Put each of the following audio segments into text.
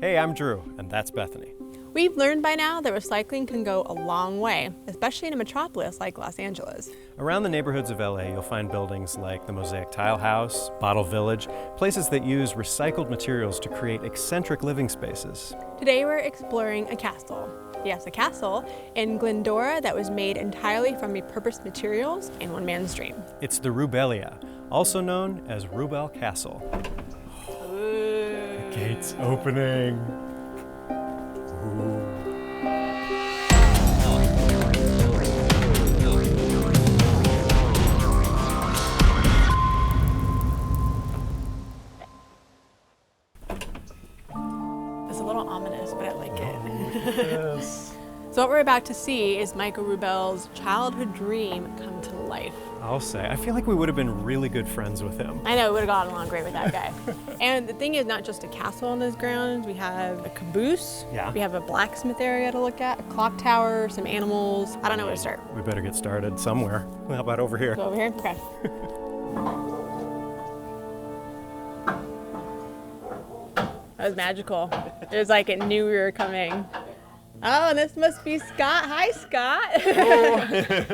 Hey, I'm Drew, and that's Bethany. We've learned by now that recycling can go a long way, especially in a metropolis like Los Angeles. Around the neighborhoods of LA, you'll find buildings like the Mosaic Tile House, Bottle Village, places that use recycled materials to create eccentric living spaces. Today we're exploring a castle. Yes, a castle in Glendora that was made entirely from repurposed materials in one man's dream. It's the Rubelia, also known as Rubel Castle. The gate's opening. Ooh. It's a little ominous, but I like it. Yes. So what we're about to see is Michael Rubel's childhood dream come to life. I'll say, I feel like we would have been really good friends with him. I know, we would have gotten along great with that guy. And the thing is, not just a castle on those grounds, we have a caboose, we have a blacksmith area to look at, a clock tower, some animals. I don't know where to start. We better get started somewhere. How about over here? Go over here? Okay. That was magical. It was like it knew we were coming. Oh, and this must be Scott. Hi, Scott. Oh.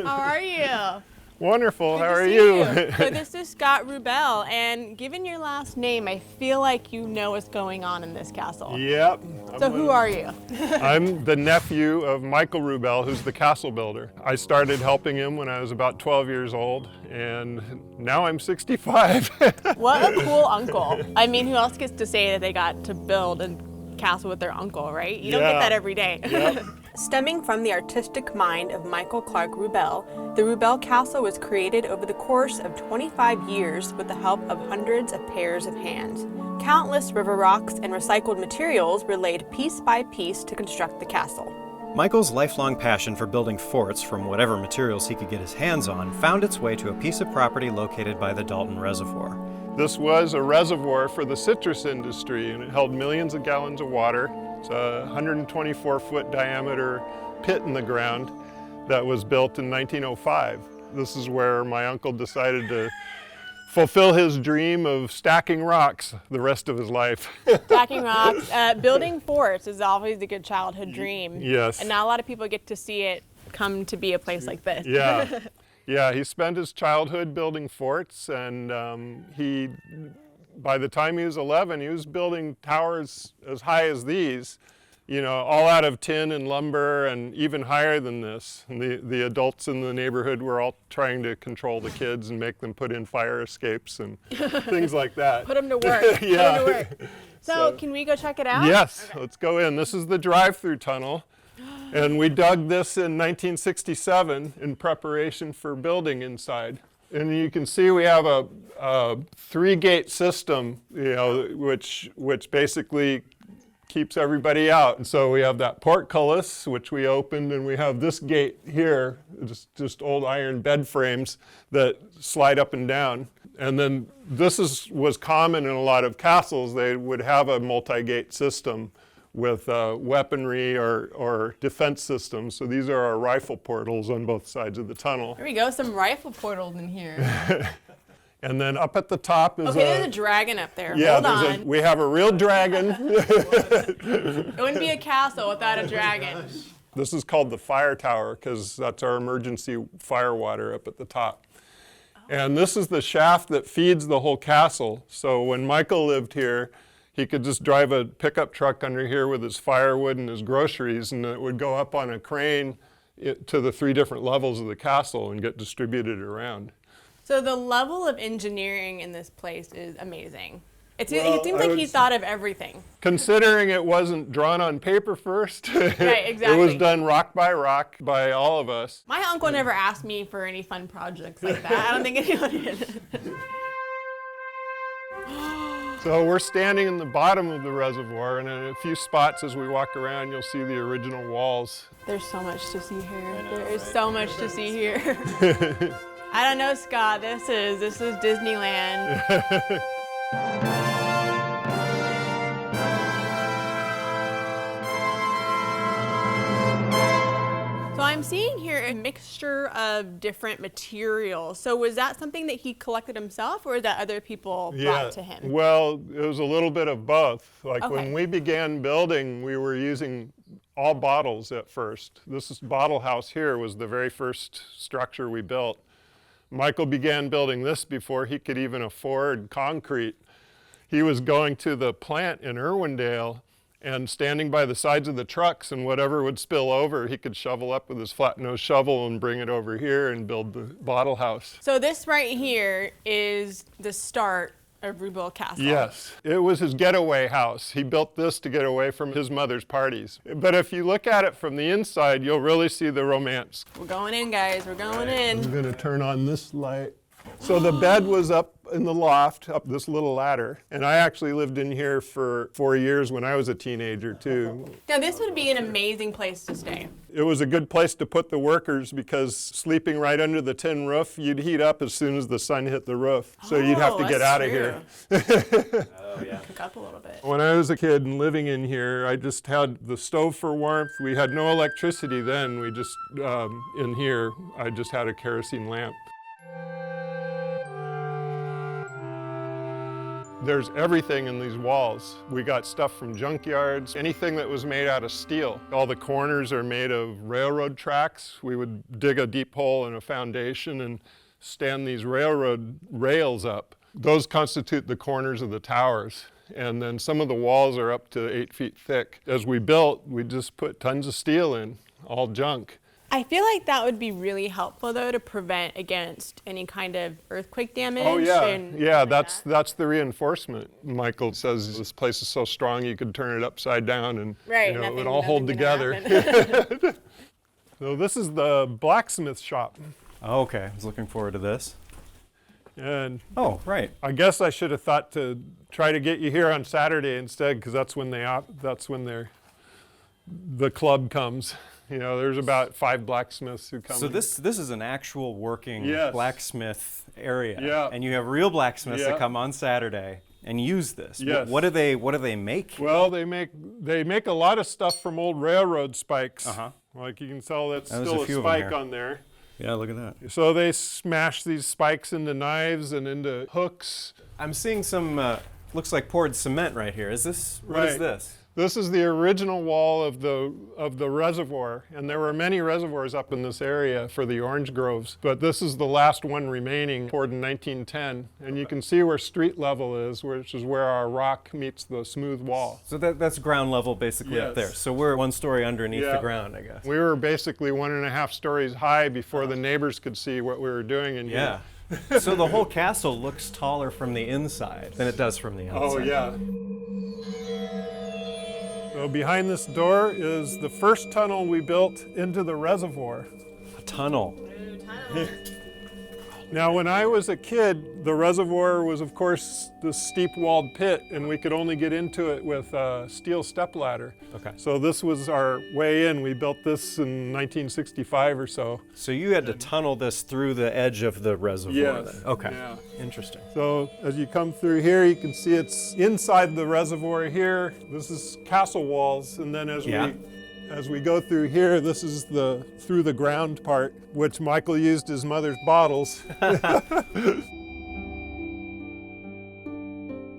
How are you? Wonderful. Good How to are see you? So this is Scott Rubel, and given your last name, I feel like you know what's going on in this castle. Yep. So who are you? I'm the nephew of Michael Rubel, who's the castle builder. I started helping him when I was about 12 years old, and now I'm 65. What a cool uncle. I mean, who else gets to say that they got to build a castle with their uncle, right? You don't get that every day. Yep. Stemming from the artistic mind of Michael Clark Rubel, the Rubel Castle was created over the course of 25 years with the help of hundreds of pairs of hands. Countless river rocks and recycled materials were laid piece by piece to construct the castle. Michael's lifelong passion for building forts from whatever materials he could get his hands on found its way to a piece of property located by the Dalton Reservoir. This was a reservoir for the citrus industry, and it held millions of gallons of water. It's a 124-foot diameter pit in the ground that was built in 1905. This is where my uncle decided to fulfill his dream of stacking rocks the rest of his life. Stacking rocks. Building forts is always a good childhood dream. Yes. And not a lot of people get to see it come to be a place like this. Yeah. Yeah, he spent his childhood building forts, and by the time he was 11, he was building towers as high as these, you know, all out of tin and lumber, and even higher than this. And the adults in the neighborhood were all trying to control the kids and make them put in fire escapes and things like that. Put them to work. Yeah. Put 'em to work. So can we go check it out? Yes, okay. Let's go in. This is the drive-through tunnel. And we dug this in 1967 in preparation for building inside. And you can see we have a three-gate system, you know, which basically keeps everybody out. And so we have that portcullis, which we opened, and we have this gate here, just old iron bed frames that slide up and down. And then this was common in a lot of castles. They would have a multi-gate system with weaponry or defense systems. So these are our rifle portals on both sides of the tunnel. There we go, some rifle portals in here. And then up at the top is there's a dragon up there. Yeah, Hold on. we have a real dragon. It wouldn't be a castle without a dragon. This is called the fire tower because that's our emergency fire water up at the top. And this is the shaft that feeds the whole castle. So when Michael lived here, he could just drive a pickup truck under here with his firewood and his groceries, and it would go up on a crane to the 3 different levels of the castle and get distributed around. So the level of engineering in this place is amazing. It seems like he thought of everything. Considering it wasn't drawn on paper first, right, exactly. It was done rock by all of us. My uncle never asked me for any fun projects like that. I don't think anyone did. So we're standing in the bottom of the reservoir, and in a few spots as we walk around, you'll see the original walls. There's so much to see here. There is so much to see here. I don't know, Scott. This is Disneyland. So I'm seeing here a mixture of different materials. So was that something that he collected himself, or is that other people brought to him? Well, it was a little bit of both. Like Okay. when we began building, we were using all bottles at first. Bottle house here was the very first structure we built. Michael began building this before he could even afford concrete. He was going to the plant in Irwindale and standing by the sides of the trucks, and whatever would spill over, he could shovel up with his flat-nosed shovel and bring it over here and build the bottle house. So this right here is the start of Rubel Castle. Yes, it was his getaway house. He built this to get away from his mother's parties. But if you look at it from the inside, you'll really see the romance. We're going in, guys. We're going in. I'm gonna turn on this light. So the bed was up in the loft, up this little ladder. And I actually lived in here for 4 years when I was a teenager too. Now this would be an amazing place to stay. It was a good place to put the workers because sleeping right under the tin roof, you'd heat up as soon as the sun hit the roof. So you'd have to get out of here. Oh, yeah. Cook up a little bit. When I was a kid and living in here, I just had the stove for warmth. We had no electricity then. We just, in here, I just had a kerosene lamp. There's everything in these walls. We got stuff from junkyards, anything that was made out of steel. All the corners are made of railroad tracks. We would dig a deep hole in a foundation and stand these railroad rails up. Those constitute the corners of the towers. And then some of the walls are up to 8 feet thick. As we built, we just put tons of steel in, all junk. I feel like that would be really helpful, though, to prevent against any kind of earthquake damage. Oh yeah, yeah. like That's the reinforcement. Michael says this place is so strong you could turn it upside down and Right, it would nothing- all hold nothing's gonna together. So this is the blacksmith shop, Oh, okay, I was looking forward to this. and Oh, right. I guess I should have thought to try to get you here on Saturday instead, because that's when the club comes. You know, there's about 5 blacksmiths who come. So this is an actual working Yes. blacksmith area. Yeah. And you have real blacksmiths Yeah. that come on Saturday and use this. Yes. What do they make? Well, they make a lot of stuff from old railroad spikes. Uh-huh. Like you can tell that's There's still a a few of 'em spike here. on there. Yeah, look at that. So they smash these spikes into knives and into hooks. I'm seeing some looks like poured cement right here. What is Right. this? This is the original wall of the reservoir, and there were many reservoirs up in this area for the orange groves, but this is the last one remaining, poured in 1910. And you can see where street level is, which is where our rock meets the smooth wall. So that's ground level basically up Yes. there. So we're 1 story underneath Yeah. the ground, I guess. We were basically 1.5 stories high before the neighbors could see what we were doing in here. Yeah. So the whole castle looks taller from the inside than it does from the outside. Oh yeah. So behind this door is the first tunnel we built into the reservoir. A tunnel. Now, when I was a kid, the reservoir was, of course, this steep-walled pit, and we could only get into it with a steel stepladder. Okay. So this was our way in. We built this in 1965 or so. So you had to tunnel this through the edge of the reservoir Yes. then? Okay. Yeah. Interesting. So as you come through here, you can see it's inside the reservoir here. This is castle walls, and then as we go through here, this is the through the ground part, which Michael used his mother's bottles.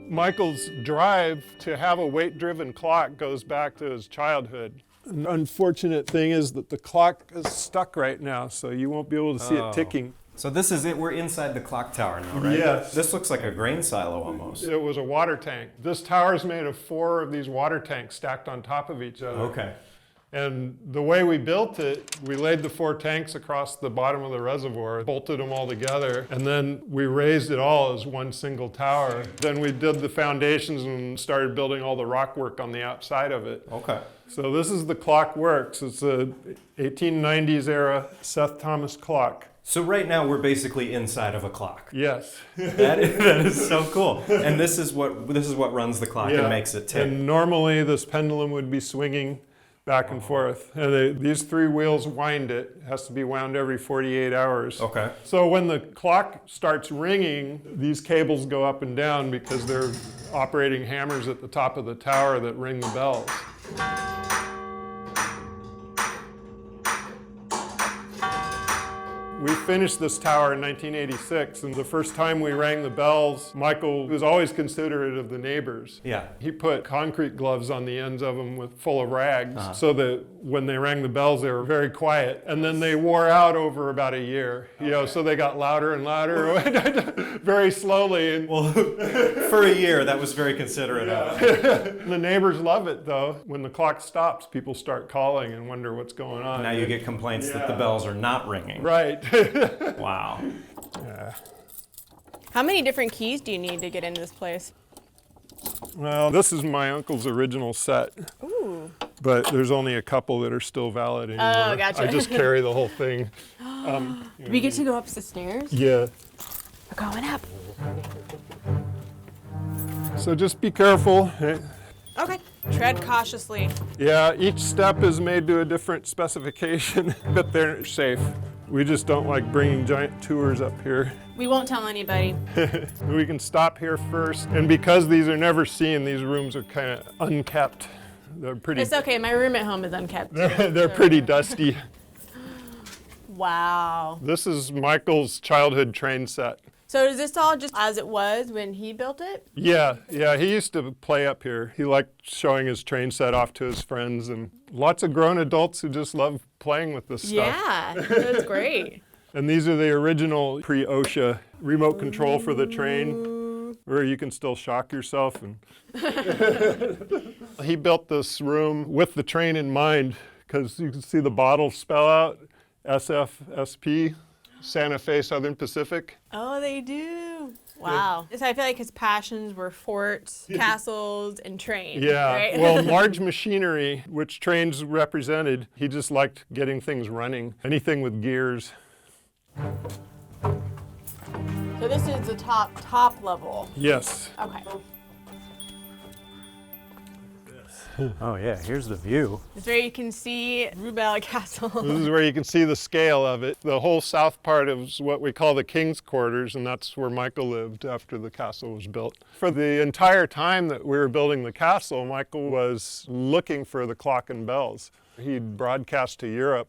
Michael's drive to have a weight-driven clock goes back to his childhood. An unfortunate thing is that the clock is stuck right now, so you won't be able to see it ticking. So this is it. We're inside the clock tower now, right? Yes. This looks like a grain silo almost. It was a water tank. This tower is made of 4 of these water tanks stacked on top of each other. Okay. And the way we built it, we laid the 4 tanks across the bottom of the reservoir, bolted them all together, and then we raised it all as one single tower. Then we did the foundations and started building all the rock work on the outside of it. Okay. So this is the clock works. It's a 1890s era Seth Thomas clock. So right now we're basically inside of a clock. Yes. That is so cool. And this is what runs the clock and makes it tick. And normally this pendulum would be swinging back and forth. And these 3 wheels wind it. It has to be wound every 48 hours. Okay. So when the clock starts ringing, these cables go up and down because they're operating hammers at the top of the tower that ring the bells. We finished this tower in 1986, and the first time we rang the bells, Michael was always considerate of the neighbors. Yeah. He put concrete gloves on the ends of them full of rags, so that when they rang the bells, they were very quiet. And then they wore out over about a year, so they got louder and louder, very slowly. And Well, for a year, that was very considerate of him. the neighbors love it, though. When the clock stops, people start calling and wonder what's going on. Now you get complaints that the bells are not ringing. Right. Wow. Yeah. How many different keys do you need to get into this place? Well, this is my uncle's original set. Ooh. But there's only a couple that are still valid anymore. Oh, gotcha. I just carry the whole thing. Do we get to go up the stairs? Yeah. We're going up. So just be careful. Okay. Tread cautiously. Yeah, each step is made to a different specification, but they're safe. We just don't like bringing giant tours up here. We won't tell anybody. We can stop here first, and because these are never seen, these rooms are kind of unkept. They're pretty. It's okay. My room at home is unkept. They're pretty dusty. Wow. This is Michael's childhood train set. So is this all just as it was when he built it? Yeah, he used to play up here. He liked showing his train set off to his friends, and lots of grown adults who just love playing with this stuff. Yeah, that's great. And these are the original pre-OSHA remote control for the train, where you can still shock yourself. And he built this room with the train in mind, because you can see the bottles spell out SFSP, Santa Fe Southern Pacific. Oh, they do. Wow. So I feel like his passions were forts, castles, and trains. Yeah, right? well, large machinery, which trains represented, he just liked getting things running, anything with gears. So this is the top level. Yes. Okay. Oh yeah, here's the view. It's where you can see Rubel Castle. This is where you can see the scale of it. The whole south part is what we call the King's Quarters, and that's where Michael lived after the castle was built. For the entire time that we were building the castle, Michael was looking for the clock and bells. He'd broadcast to Europe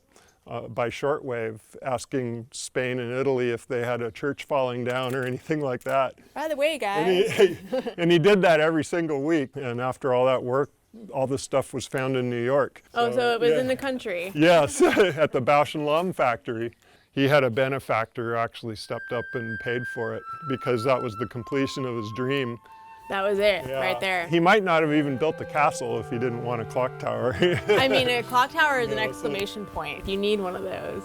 by shortwave, asking Spain and Italy if they had a church falling down or anything like that. By the way, guys. And he did that every single week, and after all that work, all this stuff was found in New York. So it was in the country. Yes, at the Bausch and Lomb factory. He had a benefactor who actually stepped up and paid for it because that was the completion of his dream. That was it, Yeah. right there. He might not have even built the castle if he didn't want a clock tower. I mean, a clock tower is an exclamation point. You need one of those.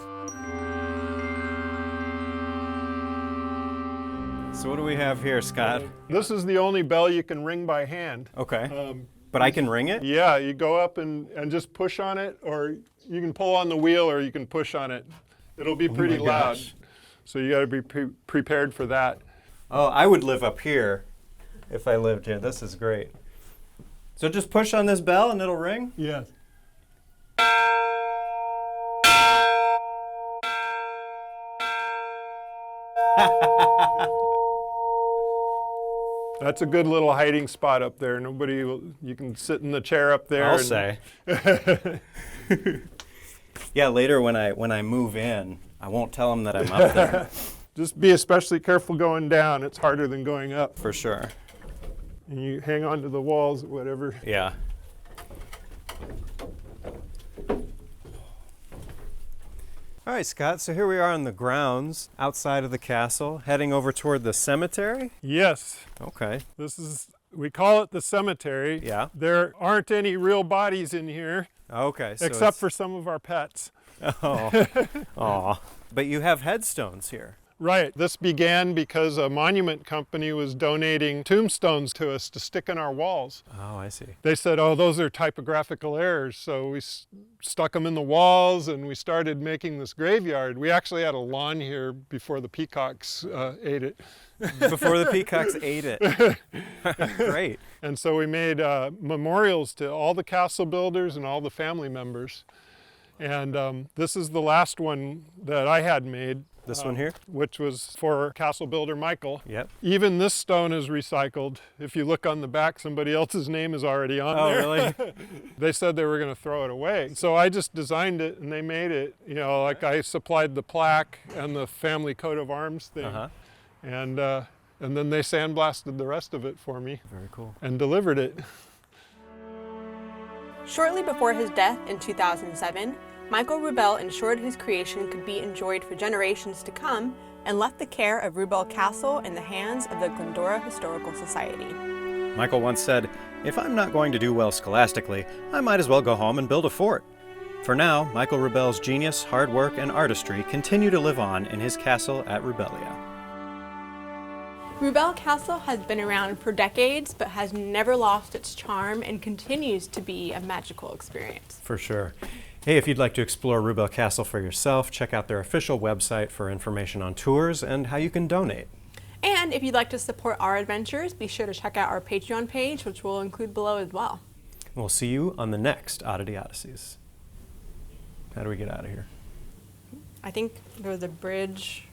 So what do we have here, Scott? This is the only bell you can ring by hand. Okay. But I can ring it? Yeah, you go up and just push on it, or you can pull on the wheel, or you can push on it. It'll be pretty loud. gosh. So you got to be prepared for that. Oh, I would live up here if I lived here. This is great. So just push on this bell and it'll ring? Yes. That's a good little hiding spot up there. You can sit in the chair up there. I'll say. Yeah, later when I move in, I won't tell them that I'm up there. Just be especially careful going down. It's harder than going up. For sure. And you hang on to the walls or whatever. Yeah. All right, Scott, so here we are on the grounds outside of the castle, heading over toward the cemetery? Yes. Okay. We call it the cemetery. Yeah. There aren't any real bodies in here, Okay. So except for some of our pets. Oh. Aw. But you have headstones here. Right. This began because a monument company was donating tombstones to us to stick in our walls. Oh, I see. They said, oh, those are typographical errors. So we stuck them in the walls and we started making this graveyard. We actually had a lawn here before the peacocks ate it. Before the peacocks ate it. Great. And so we made memorials to all the castle builders and all the family members. And this is the last one that I had made. This one here? Which was for castle builder Michael. Yep. Even this stone is recycled. If you look on the back, somebody else's name is already on Oh, there. really? They said they were going to throw it away. So I just designed it and they made it. You know, like I supplied the plaque and the family coat of arms thing. And then they sandblasted the rest of it for me. Very cool. And delivered it. Shortly before his death in 2007, Michael Rubel ensured his creation could be enjoyed for generations to come and left the care of Rubel Castle in the hands of the Glendora Historical Society. Michael once said, "If I'm not going to do well scholastically, I might as well go home and build a fort." For now, Michael Rubel's genius, hard work, and artistry continue to live on in his castle at Rubelia. Rubel Castle has been around for decades, but has never lost its charm and continues to be a magical experience. For sure. Hey, if you'd like to explore Rubel Castle for yourself, check out their official website for information on tours and how you can donate. And if you'd like to support our adventures, be sure to check out our Patreon page, which we'll include below as well. We'll see you on the next Oddity Odysseys. How do we get out of here? I think there was a bridge.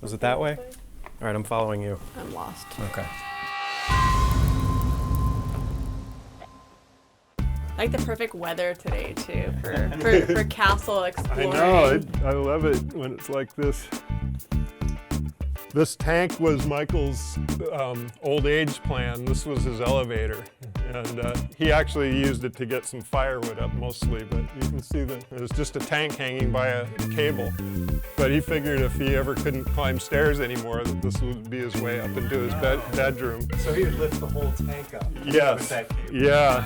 Was it that way? All right, I'm following you. I'm lost. Okay. Like the perfect weather today too for castle I exploring. know, I love it when it's like this. This tank was Michael's old age plan. This was his elevator. And he actually used it to get some firewood up mostly, but you can see that it was just a tank hanging by a cable. But he figured if he ever couldn't climb stairs anymore, that this would be his way up into his bedroom. So he would lift the whole tank up. Yes. Yeah.